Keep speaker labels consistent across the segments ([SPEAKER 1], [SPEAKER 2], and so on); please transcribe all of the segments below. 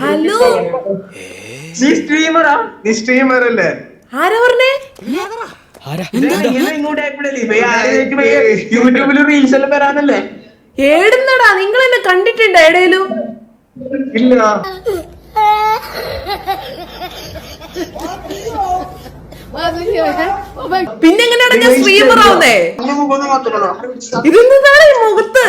[SPEAKER 1] Hello,
[SPEAKER 2] നീ സ്ട്രീമറാ? നീ streamer അല്ലേ?
[SPEAKER 1] ആരാ പറഞ്ഞേ?
[SPEAKER 2] യൂട്യൂബില് റീൽസ് എല്ലാം വരാനല്ലേ?
[SPEAKER 1] ഏടുന്നടാ? നിങ്ങൾ എന്നെ കണ്ടിട്ടുണ്ടോ എടയിലും?
[SPEAKER 2] ഇല്ല.
[SPEAKER 1] പിന്നെങ്ങനെയാണ് ഞാൻ സ്ട്രീമർ ആവുന്നേ? ഇതെന്താണ് ഈ മുഖത്ത്?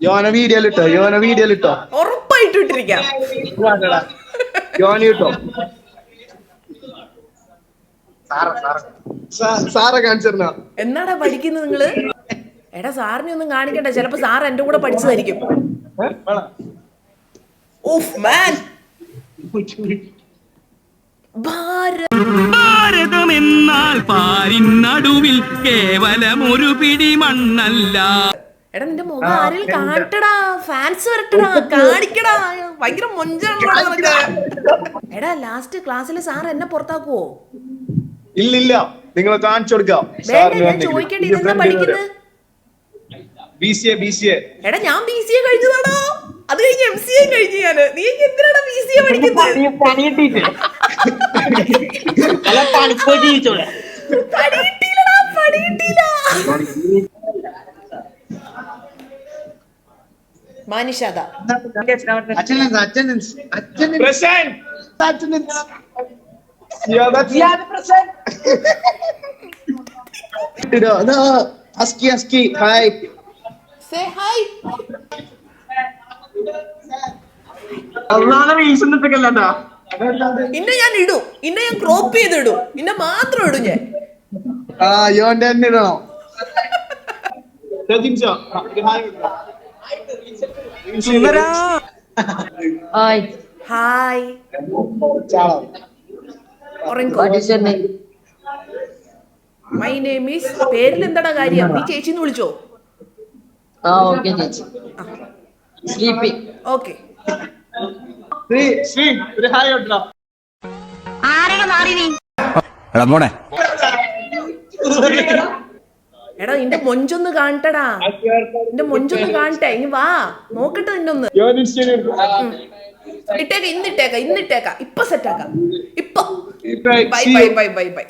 [SPEAKER 2] യോന വീഡിയോ ഇട്ടോ
[SPEAKER 1] ഉറപ്പായിട്ട് ഇട്ടിരിക്കാം.
[SPEAKER 2] യോനി ഇട്ടോ. സാറെ കാണിച്ചിരുന്നോ?
[SPEAKER 1] എന്നാടാ പഠിക്കുന്നത് നിങ്ങള്? എടാ സാറിനെ ഒന്നും കാണിക്കട്ടെ, ചിലപ്പോ സാർ എന്റെ കൂടെ പഠിച്ചതായിരിക്കും. ഓഫ് മാൻ.
[SPEAKER 3] ഭാരതം എന്നാൽ പാരിൻ നടുവിൽ കേവലം ഒരു പിടി മണ്ണല്ല.
[SPEAKER 1] എടാ നിന്റെ മുഖം ആരെങ്കിലും കാണിട്ടടാ, ഫാൻസ് വരട്ടടാ, കാണിക്കടാ. ഭയങ്കര മൊഞ്ചാണല്ലോ നിനക്ക്. എടാ ലാസ്റ്റ് ക്ലാസ്സിലെ സാർ എന്നെ പുറത്താക്കുവോ?
[SPEAKER 2] ഇല്ലില്ല, നിങ്ങളെ കാണിച്ചു കൊടുക്കാം.
[SPEAKER 1] ഞാൻ ചോദിക്കട്ടെ, ഇതെന്താ പഠിക്കുന്നത്?
[SPEAKER 2] BCA.
[SPEAKER 1] എടാ ഞാൻ BCA കഴിഞ്ഞതാണോ? അത് കഴിഞ്ഞ് MCA കഴിഞ്ഞു ഞാന്. നീ എന്തിനാണ് BCA പഠിക്കുന്നത്? മാനിഷാദ
[SPEAKER 2] ഹായ്.
[SPEAKER 1] Say hi. ഇന്നെ ഞാൻ ഇടും, ഇന്നെ ഞാൻ ക്രോപ്പ് ചെയ്തിടും, ഇന്നെ മാത്രം ഇടും ഞാൻ.
[SPEAKER 2] യോന്റെ തന്നെ ഇടണോ?
[SPEAKER 1] ഹായ്. My name is. പേരിൽ എന്താടാ കാര്യം? നീ ചേച്ചിന്ന് വിളിച്ചോ? ഓക്കെ. എടാ നിന്റെ മൊഞ്ചൊന്ന് കാണട്ടടാ, നിന്റെ മൊഞ്ചൊന്ന് കാണട്ടെ. ഇനി വാ നോക്കട്ടെ നിന്നൊന്ന്. ഇന്നിട്ടേക്ക ഇപ്പൊ സെറ്റാക്കാം. ഇപ്പൊ ബൈ.